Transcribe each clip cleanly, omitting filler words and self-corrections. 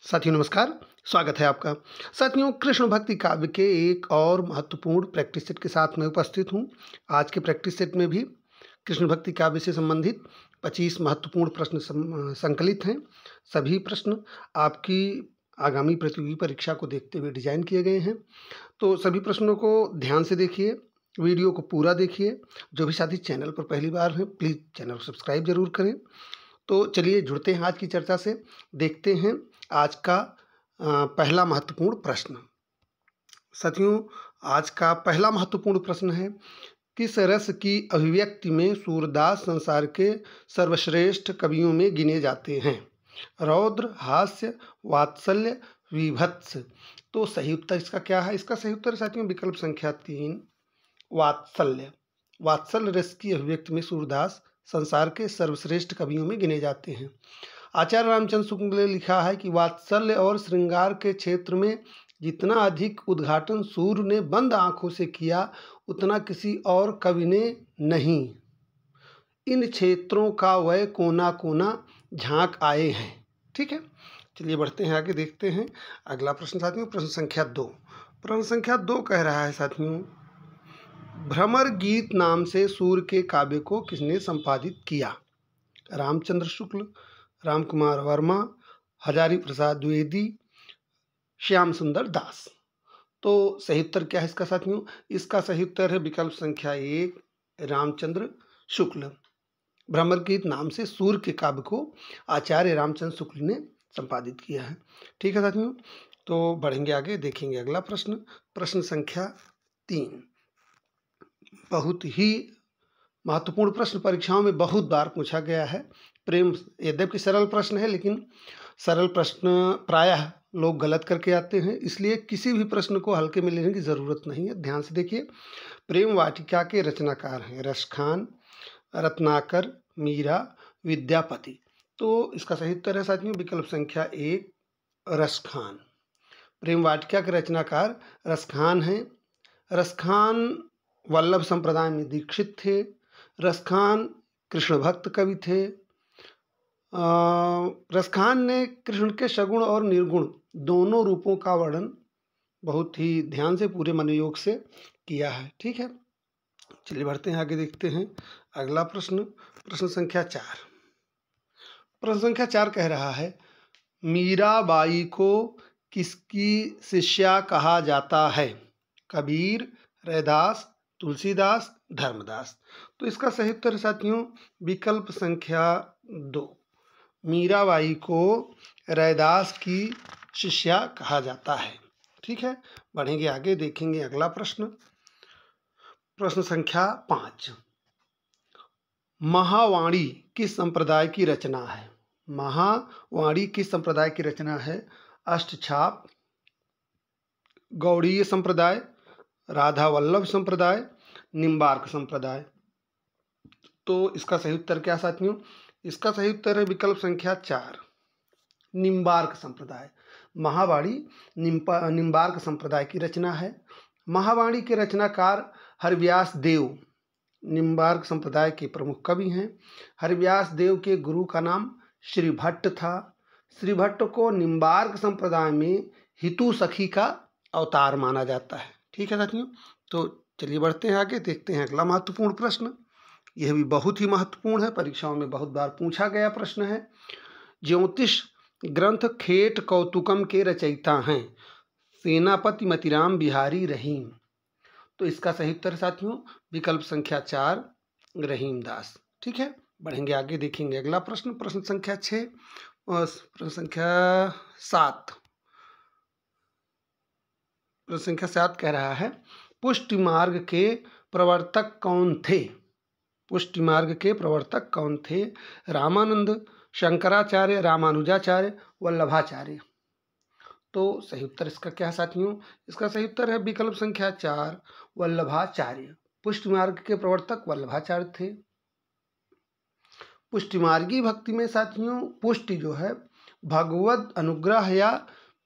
साथियों नमस्कार, स्वागत है आपका। साथियों, कृष्ण भक्ति काव्य के एक और महत्वपूर्ण प्रैक्टिस सेट के साथ मैं उपस्थित हूँ। आज के प्रैक्टिस सेट में भी कृष्ण भक्ति काव्य से संबंधित 25 महत्वपूर्ण प्रश्न संकलित हैं। सभी प्रश्न आपकी आगामी प्रतियोगी परीक्षा को देखते हुए डिजाइन किए गए हैं। तो सभी प्रश्नों को ध्यान से देखिए, वीडियो को पूरा देखिए। जो भी साथी चैनल पर पहली बार हैं, प्लीज़ चैनल को सब्सक्राइब जरूर करें। तो चलिए जुड़ते हैं आज की चर्चा से। देखते हैं आज का पहला महत्वपूर्ण प्रश्न। साथियों, आज का पहला महत्वपूर्ण प्रश्न है, किस रस की अभिव्यक्ति में सूरदास संसार के सर्वश्रेष्ठ कवियों में गिने जाते हैं? रौद्र, हास्य, वात्सल्य, विभत्स। तो सही उत्तर इसका क्या है? इसका सही उत्तर साथियों विकल्प संख्या 3, वात्सल्य। वात्सल्य रस की अभिव्यक्ति में सूरदास संसार के सर्वश्रेष्ठ कवियों में गिने जाते हैं। आचार्य रामचंद्र शुक्ल ने लिखा है कि वात्सल्य और श्रृंगार के क्षेत्र में जितना अधिक उद्घाटन सूर्य ने बंद आंखों से किया, उतना किसी और कवि ने नहीं। इन क्षेत्रों का वह कोना कोना झांक आए हैं। ठीक है, चलिए बढ़ते हैं आगे, देखते हैं अगला प्रश्न साथियों। प्रश्न संख्या 2। प्रश्न संख्या 2 कह रहा है साथियों, भ्रमर गीत नाम से सूर्य के काव्य को किसने संपादित किया? रामचंद्र शुक्ल, राम कुमार वर्मा, हजारी प्रसाद द्विवेदी, श्याम सुंदर दास। तो सही उत्तर क्या है इसका साथियों? इसका सही उत्तर है विकल्प संख्या 1, रामचंद्र शुक्ल। भ्रमर गीत नाम से सूर्य के काव्य को आचार्य रामचंद्र शुक्ल ने संपादित किया है। ठीक है साथियों, तो बढ़ेंगे आगे, देखेंगे अगला प्रश्न। प्रश्न संख्या 3 बहुत ही महत्वपूर्ण प्रश्न, परीक्षाओं में बहुत बार पूछा गया है। प्रेम, यद्यपि सरल प्रश्न है, लेकिन सरल प्रश्न प्रायः लोग गलत करके आते हैं, इसलिए किसी भी प्रश्न को हल्के में लेने की ज़रूरत नहीं है। ध्यान से देखिए। प्रेम वाटिका के रचनाकार हैं रसखान, रत्नाकर, मीरा, विद्यापति। तो इसका सही उत्तर है साथियों विकल्प संख्या 1, रसखान। प्रेम वाटिका के रचनाकार रसखान हैं। रसखान वल्लभ संप्रदाय में दीक्षित थे। रसखान कृष्ण भक्त कवि थे। रसखान ने कृष्ण के सगुण और निर्गुण दोनों रूपों का वर्णन बहुत ही ध्यान से, पूरे मनोयोग से किया है। ठीक है, चलिए बढ़ते हैं आगे, देखते हैं अगला प्रश्न। प्रश्न संख्या 4। प्रश्न संख्या 4 कह रहा है, मीराबाई को किसकी शिष्या कहा जाता है? कबीर, रैदास, तुलसीदास, धर्मदास। तो इसका सही उत्तर साथियों विकल्प संख्या 2, मीराबाई को रैदास की शिष्या कहा जाता है। ठीक है, बढ़ेंगे आगे, देखेंगे अगला प्रश्न। प्रश्न संख्या 5, महावाणी किस संप्रदाय की रचना है? महावाणी किस संप्रदाय की रचना है? अष्टछाप, गौड़ीय संप्रदाय, राधा वल्लभ संप्रदाय, निम्बार्क संप्रदाय। तो इसका सही उत्तर क्या साथियों? इसका सही उत्तर है विकल्प संख्या 4, निम्बार्क संप्रदाय। महावाणी निम्बार्क संप्रदाय की रचना है। महावाणी के रचनाकार हरिव्यास देव निम्बार्क संप्रदाय के प्रमुख कवि हैं। हरिव्यास देव के गुरु का नाम श्री भट्ट था। श्री भट्ट को निम्बार्क संप्रदाय में हितू सखी का अवतार माना जाता है। ठीक है साथियों, तो चलिए बढ़ते हैं आगे, देखते हैं अगला महत्वपूर्ण प्रश्न। यह भी बहुत ही महत्वपूर्ण है, परीक्षाओं में बहुत बार पूछा गया प्रश्न है। ज्योतिष ग्रंथ खेट कौतुकम के रचयिता हैं सेनापति मतिराम बिहारी रहीम। तो इसका सही उत्तर साथियों विकल्प संख्या 4, रहीम दास। ठीक है, बढ़ेंगे आगे, देखेंगे अगला प्रश्न। प्रश्न संख्या 6 और प्रश्न संख्या 7। प्रश्न संख्या 7 कह रहा है, पुष्टि मार्ग के प्रवर्तक कौन थे? पुष्टि मार्ग के प्रवर्तक कौन थे? रामानंद, शंकराचार्य, रामानुजाचार्य, वल्लभाचार्य। तो सही उत्तर इसका क्या है साथियों? इसका सही उत्तर है विकल्प संख्या 4, वल्लभाचार्य। पुष्टि मार्ग के प्रवर्तक वल्लभाचार्य थे। पुष्टिमार्गी भक्ति में साथियों पुष्टि जो है भगवत अनुग्रह या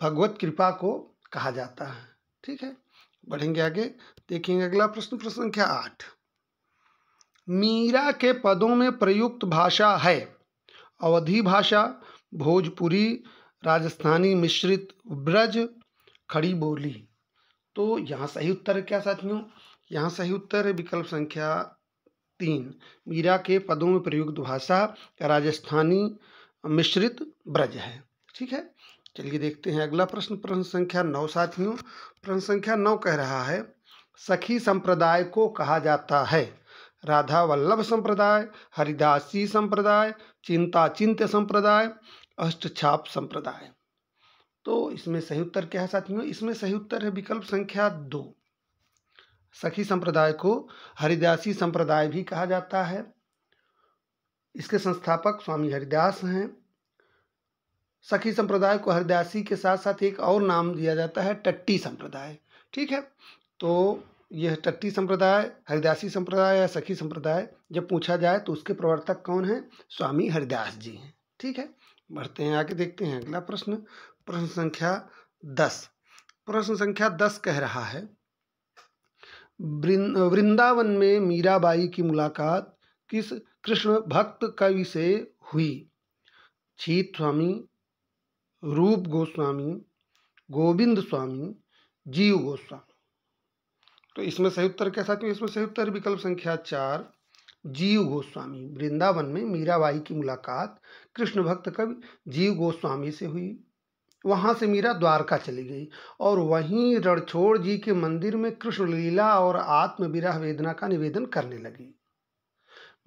भगवत कृपा को कहा जाता है। ठीक है, बढ़ेंगे आगे, देखेंगे अगला प्रश्न। प्रश्न संख्या 8, मीरा के पदों में प्रयुक्त भाषा है अवधी भाषा, भोजपुरी, राजस्थानी मिश्रित ब्रज, खड़ी बोली। तो यहाँ सही उत्तर है क्या साथियों? यहाँ सही उत्तर है विकल्प संख्या 3, मीरा के पदों में प्रयुक्त भाषा राजस्थानी मिश्रित ब्रज है। ठीक है, चलिए देखते हैं अगला प्रश्न, प्रश्न संख्या 9 साथियों। प्रश्न संख्या 9 कह रहा है, सखी संप्रदाय को कहा जाता है राधा वल्लभ संप्रदाय, हरिदासी संप्रदाय, चिंता चिंत्य संप्रदाय, अष्टछाप संप्रदाय। तो इसमें सही उत्तर क्या है साथियों? इसमें सही उत्तर है विकल्प संख्या 2, सखी संप्रदाय को हरिदासी संप्रदाय भी कहा जाता है। इसके संस्थापक स्वामी हरिदास हैं। सखी संप्रदाय को हरिदासी के साथ साथ एक और नाम दिया जाता है, टट्टी संप्रदाय। ठीक है, तो यह टट्टी संप्रदाय, हरिदासी संप्रदाय या सखी संप्रदाय जब पूछा जाए तो उसके प्रवर्तक कौन हैं? स्वामी हरिदास जी हैं। ठीक है, बढ़ते हैं आगे, देखते हैं अगला प्रश्न, प्रश्न संख्या 10। प्रश्न संख्या 10 कह रहा है, वृंदावन में मीराबाई की मुलाकात किस कृष्ण भक्त कवि से हुई? छीत स्वामी, रूप गोस्वामी, गोविंद स्वामी, जीव गोस्वामी। तो इसमें सही उत्तर क्या साथियों? इसमें सही उत्तर विकल्प संख्या 4, जीव गोस्वामी। वृंदावन में मीराबाई की मुलाकात कृष्ण भक्त कवि जीव गोस्वामी से हुई। वहाँ से मीरा द्वारका चली गई और वहीं रणछोड़ जी के मंदिर में कृष्ण लीला और आत्म विरह वेदना का निवेदन करने लगी।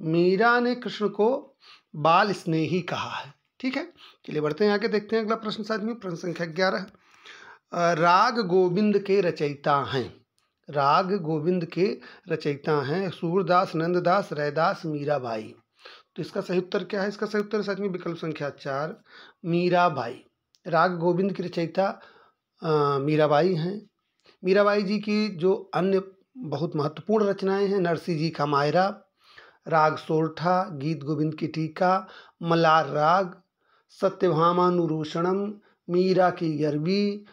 मीरा ने कृष्ण को बाल स्नेही कहा है। ठीक है, चलिए बढ़ते हैं आगे, देखते हैं अगला प्रश्न साथियों, प्रश्न संख्या 11। राग गोविंद के रचयिता हैं, राग गोविंद के रचयिता हैं सूरदास, नंददास, रैदास, मीराबाई। तो इसका सही उत्तर क्या है? इसका सही उत्तर साथियों विकल्प संख्या 4, मीराबाई। राग गोविंद की रचयिता मीराबाई हैं। मीराबाई जी की जो अन्य बहुत महत्वपूर्ण रचनाएं हैं, नरसिंह जी का मायरा, राग सोरठा, गीत गोविंद की टीका, मलार राग, सत्यभामानुरूषणम, मीरा की गरबी।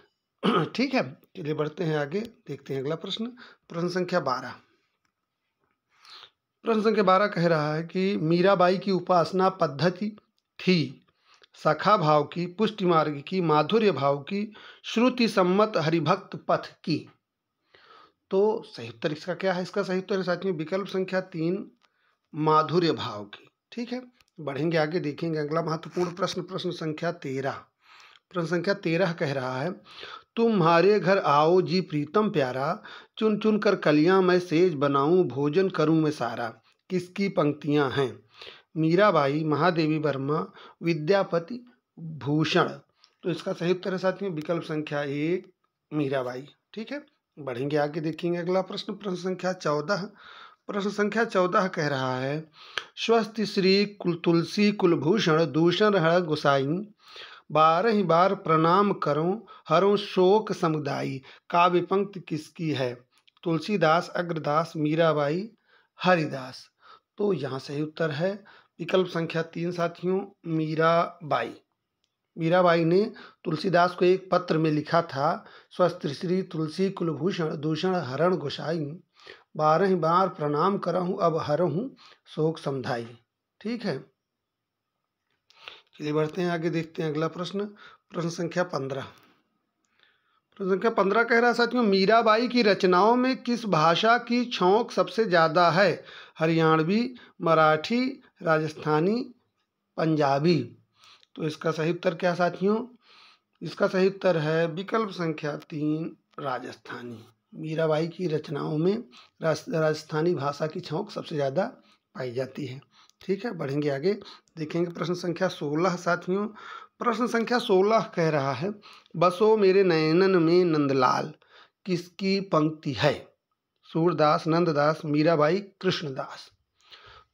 ठीक है, चलिए बढ़ते हैं आगे, देखते हैं अगला प्रश्न, प्रश्न संख्या 12। प्रश्न संख्या 12 कह रहा है कि मीराबाई की उपासना पद्धति थी सखा भाव की, पुष्टि मार्ग की, माधुर्य भाव की, श्रुति सम्मत हरिभक्त पथ की। तो सही उत्तर इसका क्या है? इसका सही उत्तर है साथियों विकल्प संख्या 3, माधुर्य भाव की। ठीक है, बढ़ेंगे आगे, देखेंगे अगला महत्वपूर्ण प्रश्न, प्रश्न संख्या 13। प्रश्न संख्या 13 कह रहा है, तुम्हारे घर आओ जी प्रीतम प्यारा, चुन चुन कर कलियां मैं सेज बनाऊं, भोजन करूं मैं सारा। किसकी पंक्तियां हैं? मीराबाई, महादेवी वर्मा, विद्यापति भूषण। तो इसका सही उत्तर है साथियों विकल्प संख्या 1, मीराबाई। ठीक है, बढ़ेंगे आगे, देखेंगे अगला प्रश्न, प्रश्न संख्या 14। प्रश्न संख्या 14 कह रहा है, स्वस्ति श्री तुलसी कुलभूषण, दूषण हर गोसाई, 12 ही बार प्रणाम करो, हरों शोक समुदायी। काव्य पंक्ति किसकी है? तुलसीदास, अग्रदास, मीराबाई, हरिदास। तो यहाँ सही उत्तर है विकल्प संख्या 3 साथियों, मीराबाई। मीराबाई ने तुलसीदास को एक पत्र में लिखा था, स्वस्ति श्री तुलसी कुलभूषण, दूषण हरण गोसाई, 12 ही बार प्रणाम करहूँ, अब हरहूँ शोक समुदायी। ठीक है, चलिए बढ़ते हैं आगे, देखते हैं अगला प्रश्न, प्रश्न संख्या 15। प्रश्न संख्या 15 कह रहा है साथियों, मीराबाई की रचनाओं में किस भाषा की छौंक सबसे ज़्यादा है? हरियाणवी, मराठी, राजस्थानी, पंजाबी। तो इसका सही उत्तर क्या साथियों? इसका सही उत्तर है विकल्प संख्या 3, राजस्थानी। मीराबाई की रचनाओं में राजस्थानी भाषा की छौंक सबसे ज़्यादा पाई जाती है। ठीक है, बढ़ेंगे आगे, देखेंगे प्रश्न संख्या 16 साथियों। प्रश्न संख्या 16 कह रहा है, बसो मेरे नयनन में नंदलाल, किसकी पंक्ति है? सूरदास, नंददास, मीराबाई, कृष्णदास।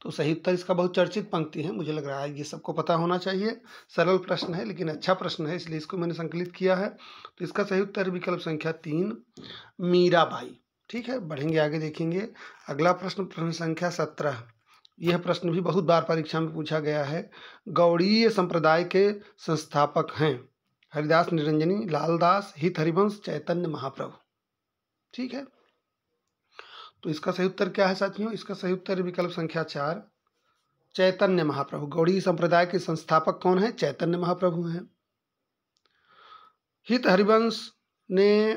तो सही उत्तर इसका बहुत चर्चित पंक्ति है, मुझे लग रहा है ये सबको पता होना चाहिए। सरल प्रश्न है लेकिन अच्छा प्रश्न है, इसलिए इसको मैंने संकलित किया है। तो इसका सही उत्तर विकल्प संख्या 3, मीराबाई। ठीक है, बढ़ेंगे आगे, देखेंगे अगला प्रश्न, प्रश्न संख्या 17। यह प्रश्न भी बहुत बार परीक्षा में पूछा गया है। गौड़ीय संप्रदाय के संस्थापक हैं हरिदास निरंजनी, लालदास, हित हरिवंश, चैतन्य महाप्रभु। ठीक है, तो इसका सही उत्तर क्या है साथियों? इसका सही उत्तर विकल्प संख्या 4, चैतन्य महाप्रभु। गौड़ीय संप्रदाय के संस्थापक कौन है? चैतन्य महाप्रभु हैं। हित हरिवंश ने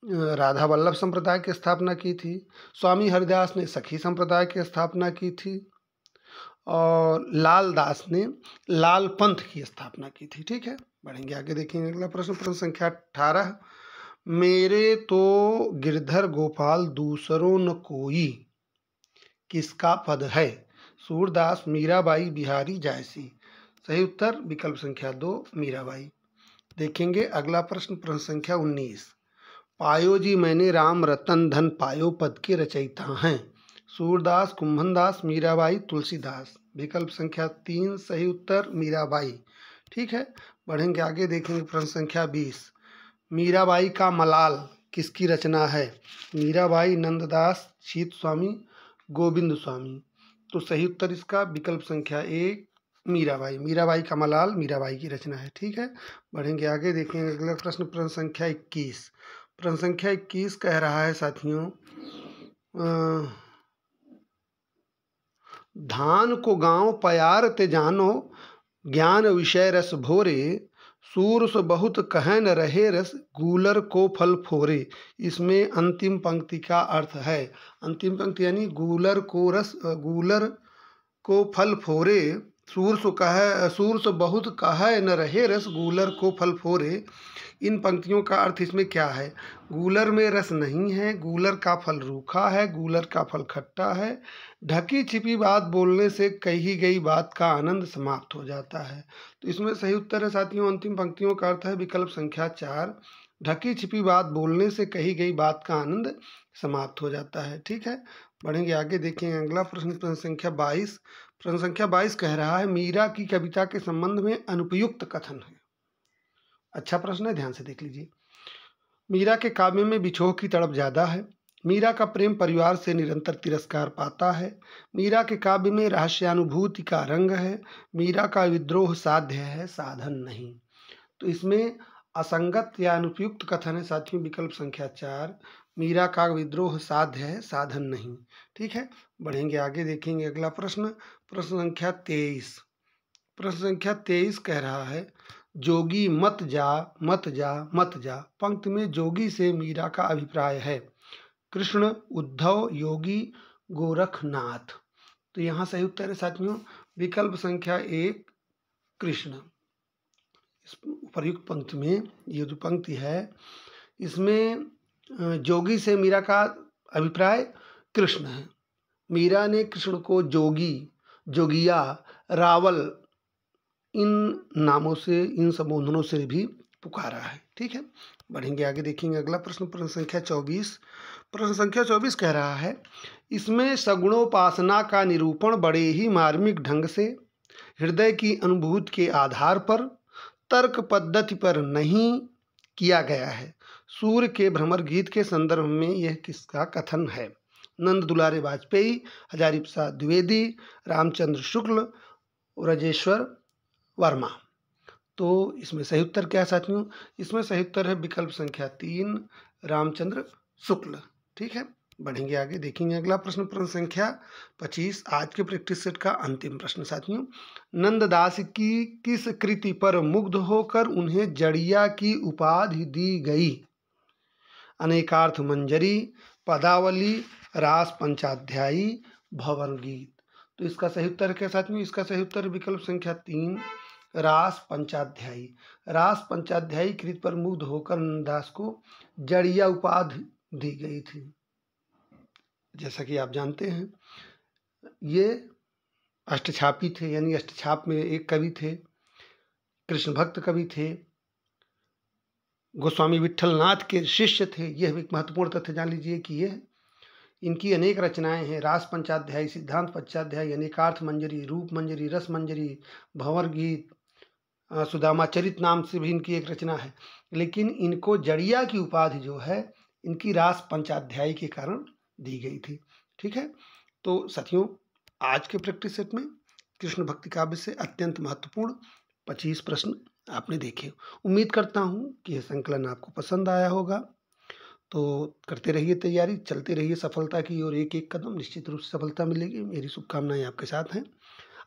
राधा वल्लभ संप्रदाय की स्थापना की थी। स्वामी हरिदास ने सखी संप्रदाय की स्थापना की थी और लाल दास ने लाल पंथ की स्थापना की थी। ठीक है, बढ़ेंगे आगे, देखेंगे अगला प्रश्न। प्रश्न संख्या 18, मेरे तो गिरधर गोपाल दूसरों न कोई किसका पद है? सूरदास, मीराबाई, बिहारी, जायसी। सही उत्तर विकल्प संख्या 2 मीराबाई। देखेंगे अगला प्रश्न। प्रश्न संख्या 19, पायो जी मैंने राम रतन धन पायो पद के रचयिता हैं? सूरदास, कुंभनदास, मीराबाई, तुलसीदास। विकल्प संख्या 3 सही उत्तर मीराबाई। ठीक है, बढ़ेंगे आगे, देखेंगे प्रश्न संख्या 20, मीराबाई का मलाल किसकी रचना है? मीराबाई, नंददास, शीत स्वामी, गोविंद स्वामी। तो सही उत्तर इसका विकल्प संख्या 1 मीराबाई। मीराबाई का मलाल मीराबाई की रचना है। ठीक है, बढ़ेंगे आगे, देखेंगे अगला प्रश्न। प्रश्न संख्या 21, प्रश्न संख्या 21 कह रहा है साथियों, धान को गांव पयार ते जानो, ज्ञान विषय रस भोरे, सूर सो बहुत कह न रहे रस, गूलर को फल फोरे। इसमें अंतिम पंक्ति का अर्थ है, अंतिम पंक्ति यानी गूलर को फल फोरे, सूर सो बहुत कह न रहे रस, गूलर को फल फोरे। इन पंक्तियों का अर्थ इसमें क्या है? गूलर में रस नहीं है, गूलर का फल रूखा है, गूलर का फल खट्टा है, ढकी छिपी बात बोलने से कही गई बात का आनंद समाप्त हो जाता है। तो इसमें सही उत्तर है साथियों, अंतिम पंक्तियों का अर्थ है विकल्प संख्या 4, ढकी छिपी बात बोलने से कही गई बात का आनंद समाप्त हो जाता है। ठीक है, बढ़ेंगे आगे, देखेंगे अगला प्रश्न। प्रश्न संख्या 22, प्रश्न संख्या 22 कह रहा है, मीरा की कविता के संबंध में अनुपयुक्त कथन है। अच्छा प्रश्न है, ध्यान से देख लीजिए। मीरा के काव्य में बिछोह की तड़प ज्यादा है, मीरा का प्रेम परिवार से निरंतर तिरस्कार पाता है, मीरा के काव्य में रहस्यानुभूति का रंग है, मीरा का विद्रोह साध्य है साधन नहीं। तो इसमें असंगत या अनुपयुक्त कथन है साथियों विकल्प संख्या 4, मीरा का विद्रोह साध्य है साधन नहीं। ठीक है, बढ़ेंगे आगे, देखेंगे अगला प्रश्न। प्रश्न संख्या 23, प्रश्न संख्या 23 कह रहा है, जोगी मत जा मत जा मत जा, पंक्ति में जोगी से मीरा का अभिप्राय है? कृष्ण, उद्धव, योगी, गोरखनाथ। तो यहाँ सही उत्तर है साथियों विकल्प संख्या 1 कृष्ण। इस उपर्युक्त पंक्ति में ये जो पंक्ति है इसमें जोगी से मीरा का अभिप्राय कृष्ण है। मीरा ने कृष्ण को जोगी, जोगिया, रावल इन नामों से, इन संबोधनों से भी पुकारा है। ठीक है, बढ़ेंगे आगे, देखेंगे अगला प्रश्न। प्रश्न संख्या 24, प्रश्न संख्या 24 कह रहा है, इसमें सगुणोपासना का निरूपण बड़े ही मार्मिक ढंग से, हृदय की अनुभूति के आधार पर, तर्क पद्धति पर नहीं किया गया है। सूर्य के भ्रमर गीत के संदर्भ में यह किसका कथन है? नंद दुलारे वाजपेयी, हजारी प्रसाद द्विवेदी, रामचंद्र शुक्ल, ब्रजेश्वर वर्मा। तो इसमें सही उत्तर क्या है साथियों? इसमें सही उत्तर है विकल्प संख्या 3 रामचंद्र शुक्ल। ठीक है, बढ़ेंगे आगे, देखेंगे अगला प्रश्न। प्रश्न संख्या 25 आज के प्रैक्टिस सेट का अंतिम प्रश्न साथियों, नंददास की किस कृति पर मुग्ध होकर उन्हें जड़िया की उपाधि दी गई? अनेकार्थ मंजरी, पदावली, रास पंचाध्यायी, भवन गीत। तो इसका सही उत्तर क्या साथियों? इसका सही उत्तर विकल्प संख्या 3 रास पंचाध्यायी। रास पंचाध्यायी कृति पर मुग्ध होकर नंददास को जड़िया उपाधि दी गई थी। जैसा कि आप जानते हैं ये अष्टछापी थे, यानी अष्टछाप में एक कवि थे, कृष्ण भक्त कवि थे, गोस्वामी विट्ठलनाथ के शिष्य थे। यह एक महत्वपूर्ण तथ्य जान लीजिए कि यह इनकी अनेक रचनाएं हैं, रास पंचाध्यायी, सिद्धांत पंचाध्यायी, अनेकार्थ मंजरी, रूप मंजरी, रस मंजरी, भंवर गीत, सुदामा चरित नाम से भी इनकी एक रचना है। लेकिन इनको जड़िया की उपाधि जो है इनकी रास पंचाध्यायी के कारण दी गई थी। ठीक है, तो साथियों आज के प्रैक्टिस सेट में कृष्ण भक्ति काव्य से अत्यंत महत्वपूर्ण 25 प्रश्न आपने देखे। उम्मीद करता हूँ कि यह संकलन आपको पसंद आया होगा। तो करते रहिए तैयारी, चलते रहिए सफलता की ओर, एक एक कदम निश्चित रूप से सफलता मिलेगी। मेरी शुभकामनाएं आपके साथ हैं।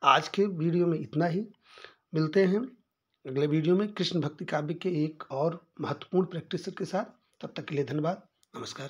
आज के वीडियो में इतना ही, मिलते हैं अगले वीडियो में कृष्ण भक्ति काव्य के एक और महत्वपूर्ण प्रैक्टिस सेट के साथ। तब तक के लिए धन्यवाद। नमस्कार।